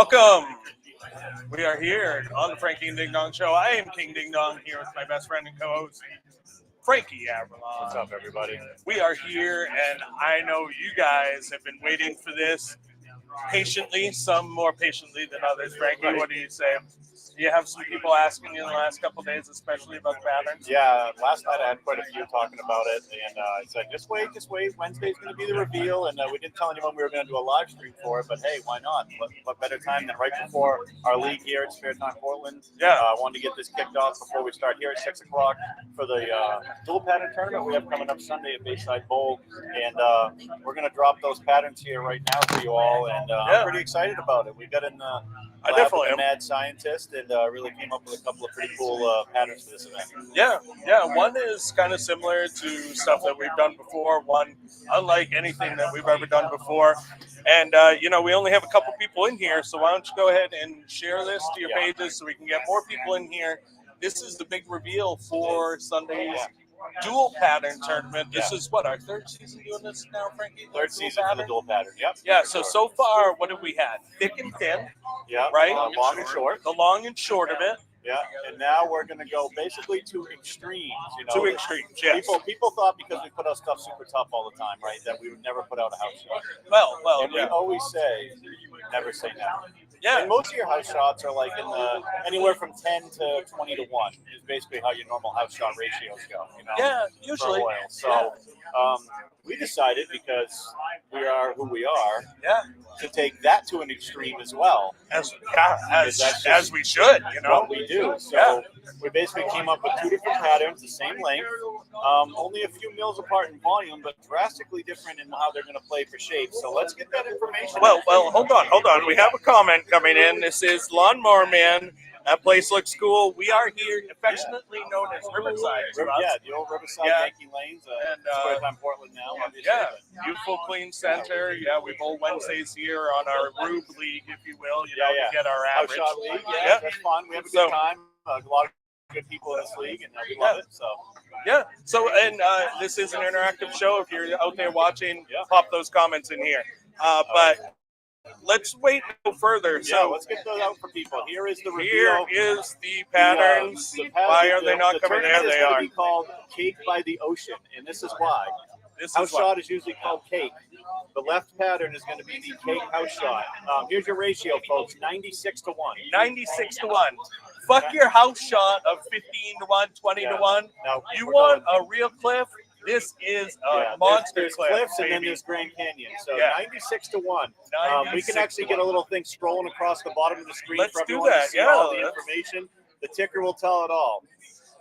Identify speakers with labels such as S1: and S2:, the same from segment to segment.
S1: Welcome. We are here on the Frankie and Ding Dong Show. I am King Ding Dong here with my best friend and co-host, Frankie Avalon.
S2: What's up, everybody?
S1: We are here, and I know you guys have been waiting for this patiently, some more patiently than others. Frankie, what do you say? You have some people asking you in the last couple of days, especially about the patterns?
S2: Yeah, last night I had quite a few talking about it, and I said, just wait. Wednesday's going to be the reveal, and we didn't tell anyone we were going to do a live stream for it, but hey, why not? What better time than right before our league here at Prtland?
S1: Yeah.
S2: I wanted to get this kicked off before we start here at 6 o'clock for the dual pattern tournament we have coming up Sunday at Bayside Bowl, and we're going to drop those patterns here right now for you all, and I'm pretty excited about it. We got in the lab with a mad scientist, and really came up with a couple of pretty cool patterns for this event.
S1: Yeah. One is kind of similar to stuff that we've done before. One, unlike anything that we've ever done before. And, we only have a couple people in here, so why don't you go ahead and share this to your pages so we can get more people in here. This is the big reveal for Sunday's dual pattern tournament. This is what, our third season doing this now, Frankie?
S2: Third season for the dual pattern, yep.
S1: Yeah, so far, what have we had? Thick and thin.
S2: Yeah,
S1: right?
S2: Long and short.
S1: The long and short of it.
S2: Yeah, and now we're going to go basically to extremes.
S1: To extremes, yes.
S2: People thought because we put out stuff super tough all the time, right, that we would never put out a house shot.
S1: Well,
S2: and we always say, never say never.
S1: Yeah.
S2: And most of your house shots are like in the anywhere from 10 to 20 to 1 is basically how your normal house shot ratios go.
S1: Yeah, usually.
S2: For oil. So we decided, because we are who we are, to take that to an extreme as well.
S1: As we should,
S2: What we do. So we basically came up with two different patterns, the same length, only a few mils apart in volume, but drastically different in how they're going to play for shape. So let's get that information.
S1: Well, hold on. We have a comment coming in. This is Lawnmower Man. That place looks cool. We are here, affectionately known as Riverside.
S2: Yeah, the old Riverside Yankee Lanes. And on Prtland now, obviously.
S1: Yeah, beautiful, clean center. Yeah, we bowl Wednesdays here on our Rube League, if you will. We get our average.
S2: House shot league. Yeah, that's fun. We have a good time. A lot of good people in this league, and we love it. So this is an interactive show. If you're out there watching, pop those comments in here. But let's wait no further. So let's get those out for people. Here is the reveal.
S1: Here is the patterns. Why are they not coming? There they are.
S2: It's going to be called Cake by the Ocean, and this is why. House shot is usually called cake. The left pattern is going to be the cake house shot. Here's your ratio, folks: 96 to 1.
S1: 96 to 1. Fuck your house shot of 15 to 1, 20 to 1.
S2: No,
S1: you want a real cliff? This is a monster
S2: there's
S1: cliff.
S2: Cliffs, and then there's Grand Canyon. So 96 to 1. We can actually get a little thing scrolling across the bottom of the screen for everyone to see all the information. The ticker will tell it all.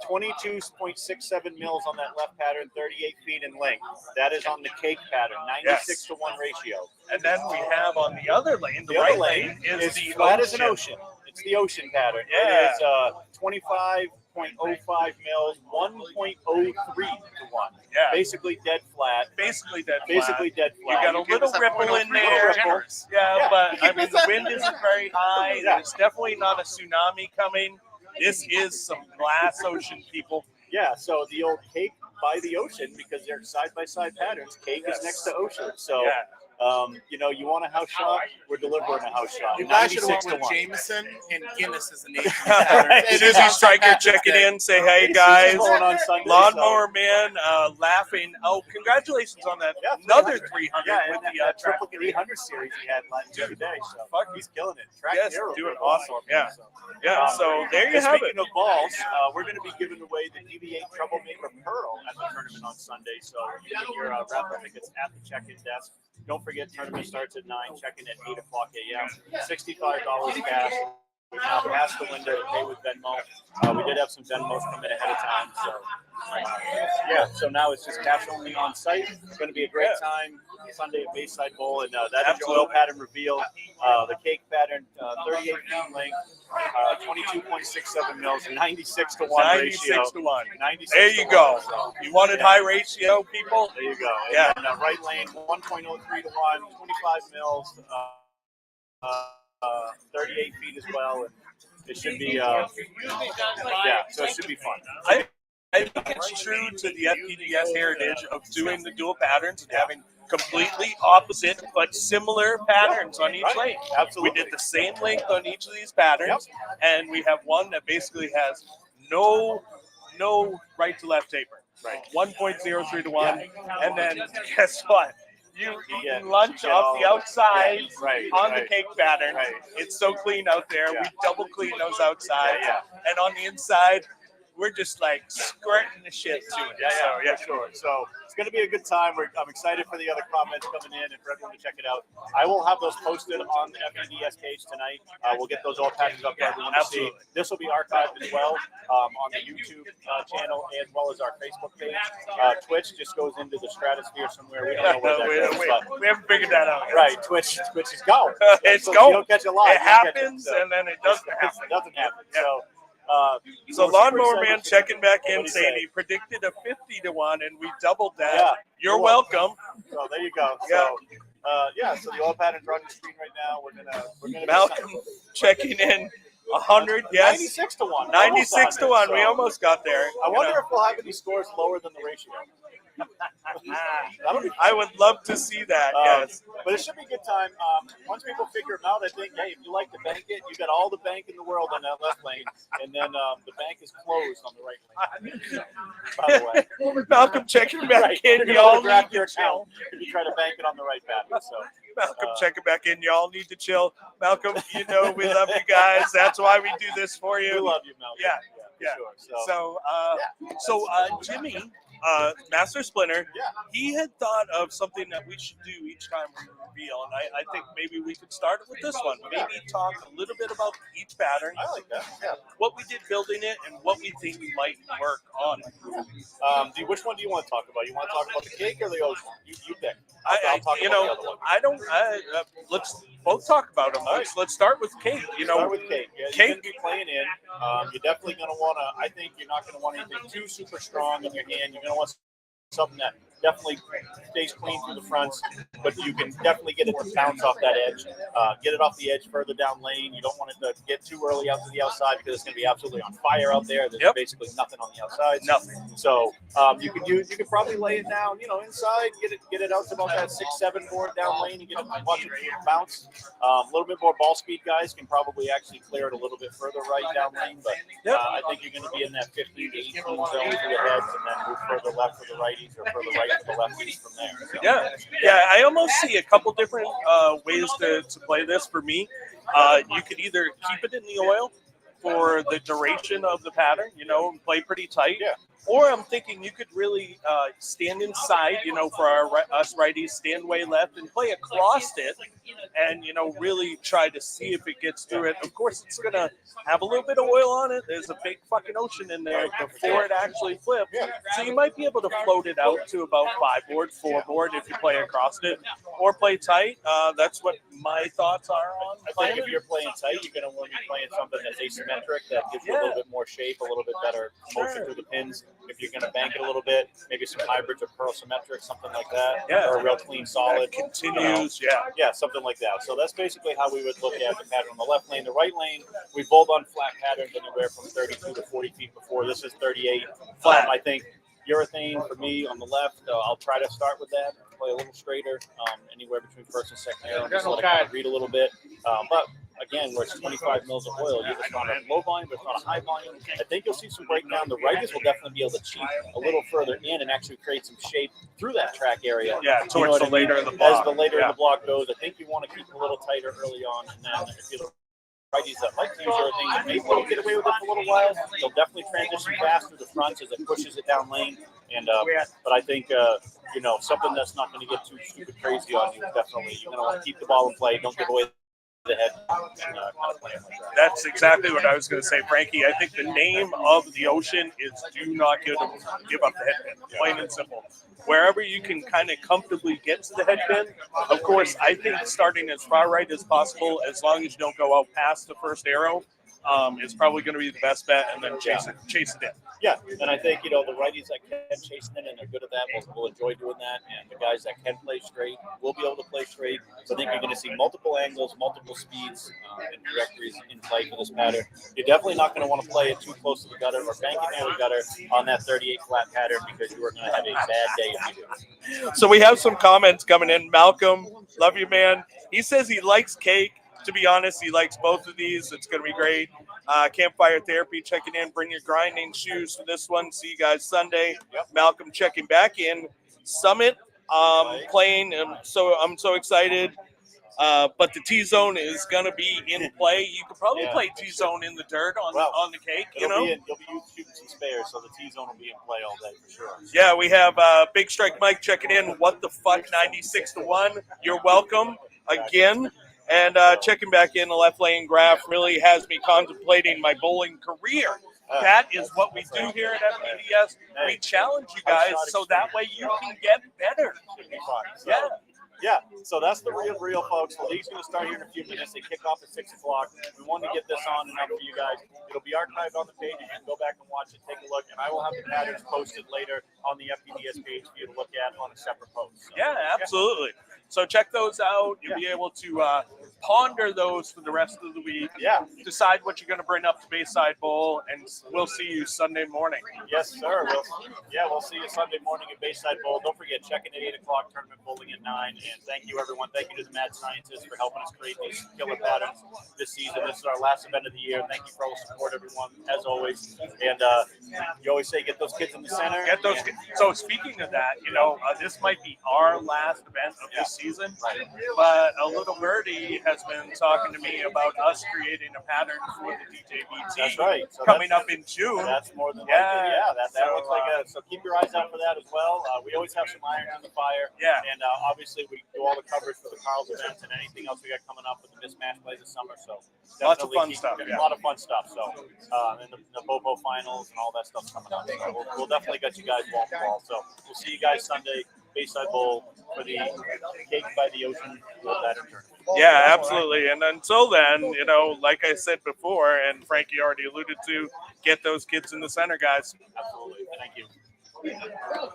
S2: 22.67 mils on that left pattern, 38 feet in length. That is on the cake pattern, 96 to 1 ratio.
S1: And then we have on the other lane, the right lane is the
S2: flat as an ocean. It's the ocean pattern.
S1: Yeah.
S2: It is 25.05 mils, 1.03 to 1.
S1: Yeah.
S2: Basically dead flat.
S1: Basically dead
S2: flat.
S1: You got a little ripple in there. But I mean, the wind isn't very high. There's definitely not a tsunami coming. This is some glass ocean, people.
S2: Yeah, so the old cake by the ocean, because they're side-by-side patterns. Cake is next to ocean. So, you want a house shot, we're delivering a house shot.
S3: You guys should have went with Jameson and Guinness as the nation.
S1: Susie Stryker checking in, say, hey, guys. Lawnmower Man laughing. Oh, congratulations on that. Another 300 with the
S2: triple 300 series he had the other day. So he's killing it.
S1: Yes, doing awesome. So there you have it.
S2: Speaking of balls, we're going to be giving away the DV8 Troublemaker Pearl at the tournament on Sunday. So you get your raffle tickets at the check-in desk. Don't forget, tournament starts at 9, check-in at 8 o'clock a.m. $65 cash. We now passed the window to pay with Venmo. We did have some Venmos come in ahead of time. So, so now it's just cash only on site. It's going to be a great time Sunday at Bayside Bowl. And that is your oil pattern reveal. The cake pattern, 38 feet in length, 22.67 mils, 96 to 1 ratio.
S1: 96 to 1. There you go. So, you wanted high ratio, people?
S2: There you go.
S1: Yeah.
S2: And right lane, 1.03 to 1, 25 mils. 38 feet as well, and it should be so it should be fun.
S1: I think it's true to the FDDS heritage of doing the dual patterns and having completely opposite but similar patterns on each lane.
S2: Absolutely.
S1: We did the same length on each of these patterns, and we have one that basically has no right to left taper.
S2: Right.
S1: 1.03 to 1. And then guess what? You eat lunch off the outside on the cake pattern.
S2: Right.
S1: It's so clean out there.
S2: Yeah.
S1: We double clean those outside.
S2: Yeah.
S1: And on the inside, we're just like squirting the shit to it.
S2: Yeah, for sure. So it's going to be a good time. I'm excited for the other comments coming in and for everyone to check it out. I will have those posted on the FDDS page tonight. We'll get those all packaged up for everyone to see. This will be archived as well on the YouTube channel as well as our Facebook page. Twitch just goes into the stratosphere somewhere. We don't know where that goes, but
S1: We haven't figured that out yet.
S2: right, Twitch is going.
S1: It's
S2: so
S1: going.
S2: You don't catch it live.
S1: It happens, and then it doesn't happen.
S2: It doesn't happen.
S1: Yeah.
S2: So
S1: Lawnmower Man checking back in,
S2: What'd he
S1: saying
S2: say?
S1: he predicted a 50 to 1, and we doubled that.
S2: Yeah.
S1: You're welcome.
S2: So there you go.
S1: Yeah.
S2: So, so the oil patterns are on the screen right now. We're gonna
S1: Malcolm checking in 100. Yes.
S2: 96 to 1.
S1: 96 to 1.
S2: So
S1: We almost got there.
S2: I wonder if we'll have any scores lower than the ratio. That'll be fun.
S1: I would love to see that. Yes.
S2: But it should be a good time. Once people figure them out, I think, hey, if you like to bank it, you got all the bank in the world on that left lane, and then the bank is closed on the right lane. By the way,
S1: Malcolm checking back
S2: right.
S1: in.
S2: You're gonna
S1: Y'all
S2: overdraft
S1: need
S2: your
S1: to chill.
S2: account if you try to bank it on the right pattern. So
S1: Malcolm checking back in. Y'all need to chill. Malcolm, you know we love you guys. That's why we do this for
S2: we
S1: you.
S2: love you, Mel.
S1: Yeah.
S2: Sure.
S1: So Jimmy, Master Splinter,
S2: Yeah.
S1: he had thought of something that we should do each time we reveal, and I think maybe we could start with this one. Maybe talk a little bit about each pattern,
S2: I like that. Yeah.
S1: what we did building it, and what we think might work on it.
S2: Which one do you want to talk about? You want to talk about the cake or the ocean? You pick. I'll talk about the other one.
S1: Let's both talk about them. Let's start with cake.
S2: Start with cake. Yeah,
S1: cake.
S2: You're going to be playing in. You're definitely going to want to. I think you're not going to want anything too super strong in your hand. You're going to want something that definitely stays clean through the fronts, but you can definitely get it to bounce off that edge. Get it off the edge further down lane. You don't want it to get too early out to the outside because it's going to be absolutely on fire out there. There's basically nothing on the outside.
S1: Nothing.
S2: So you can probably lay it down, inside, get it out to about that 6-7 board down lane. You get it, watch it bounce. A little bit more ball speed, guys can probably actually clear it a little bit further right down lane. But I think you're going to be in that 15 to 18 zone for the heads, and then move further left for the righties or further right for the lefties from there. So,
S1: yeah. I almost see a couple different ways to play this for me. You could either keep it in the oil for the duration of the pattern, and play pretty tight.
S2: Yeah.
S1: Or I'm thinking you could really stand inside, for us righties, stand way left and play across it and, really try to see if it gets through it. Of course, it's going to have a little bit of oil on it. There's a big fucking ocean in there before it actually flips. So you might be able to float it out to about 5 board, 4 board if you play across it or play tight. That's what my thoughts are on
S2: I
S1: playing.
S2: think if you're playing tight, you're going to want to be playing something that's asymmetric, that gives you a little bit more shape, a little bit better motion through the pins. If you're going to bank it a little bit, maybe some hybrids or pearl symmetric, something like that, or a real clean solid.
S1: Continues,
S2: Yeah, something like that. So that's basically how we would look at the pattern on the left lane. The right lane, we bolt on flat patterns anywhere from 32 to 40 feet before. This is 38.
S1: Flat.
S2: I think urethane for me on the left, I'll try to start with that, play a little straighter, anywhere between first and second arrow, just let it kind of read a little bit. But again, where it's 25 mils of oil, it's not a low volume, but it's not a high volume. I think you'll see some breakdown. The righties will definitely be able to cheat a little further in and actually create some shape through that track area.
S1: Yeah, towards the later in the block.
S2: As the later in the block goes, I think you want to keep a little tighter early on, and then if you're righties that like to use everything and maybe will get away with it for a little while, they'll definitely transition fast through the fronts as it pushes it down lane. And but I think something that's not going to get too stupid crazy on you. Definitely, you're going to want to keep the ball in play. Don't give away the head. And, kind of play it like that.
S1: That's exactly what I was going to say, Frankie. I think the name of the ocean is do not give up the headpin. Plain and simple. Wherever you can kind of comfortably get to the headpin, of course, I think starting as far right as possible, as long as you don't go out past the first arrow, is probably going to be the best bet, and then chase it in.
S2: Yeah, and I think, the righties that can chase it in and they're good at that will enjoy doing that, and the guys that can play straight will be able to play straight. So I think you're going to see multiple angles, multiple speeds, and trajectories in play for this pattern. You're definitely not going to want to play it too close to the gutter or bank it near the gutter on that 38 flat pattern, because you are going to have a bad day if you do.
S1: So we have some comments coming in. Malcolm, love you, man. He says he likes cake. To be honest, he likes both of these. It's going to be great. Campfire Therapy checking in. Bring your grinding shoes for this one. See you guys Sunday.
S2: Yep.
S1: Malcolm checking back in. Summit playing. So I'm so excited. But the T-zone is going to be in play. You could probably play T-zone in the dirt on the cake,
S2: You'll be shooting some spares, so the T-zone will be in play all day for sure.
S1: Yeah, we have Big Strike Mike checking in. What the fuck, 96-1. You're welcome again. And checking back in, the left lane graph really has me contemplating my bowling career. That is what we do here at FDDS. We challenge you guys so that way you can get better.
S2: Yeah, so that's the real, folks. The league's going to start here in a few minutes. They kick off at 6 o'clock. We wanted to get this on and up for you guys. It'll be archived on the page. You can go back and watch it, take a look, and I will have the patterns posted later on the FDDS page for you to look at on a separate post. So,
S1: yeah, absolutely. So check those out. You'll be able to ponder those for the rest of the week.
S2: Yeah.
S1: Decide what you're going to bring up to Bayside Bowl, and we'll see you Sunday morning.
S2: Yes, sir. We'll see you Sunday morning at Bayside Bowl. Don't forget, check-in at 8 o'clock, tournament bowling at 9. And thank you, everyone. Thank you to the Mad Scientists for helping us create these killer patterns this season. This is our last event of the year. Thank you for all the support, everyone, as always. And you always say, get those kids in the center.
S1: Get those kids. So speaking of that, this might be our last event of this season, but a little birdie has been talking to me about us creating a pattern for the DJBT.
S2: That's right. So
S1: coming up in June.
S2: That's more than likely. Yeah, that looks like so keep your eyes out for that as well. We always have some irons in the fire.
S1: Yeah.
S2: And obviously we do all the coverage for the Carl's events and anything else we got coming up with the mismatch plays this summer. So
S1: lots of fun stuff.
S2: A lot of fun stuff. So and the Bobo finals and all that stuff's coming up. So we'll definitely get you guys ball. So we'll see you guys Sunday, Bayside Bowl, for the Cake by the Ocean World Pattern Tournament.
S1: Yeah, absolutely. And until then, like I said before, and Frankie already alluded to, get those kids in the center, guys.
S2: Absolutely. Thank you.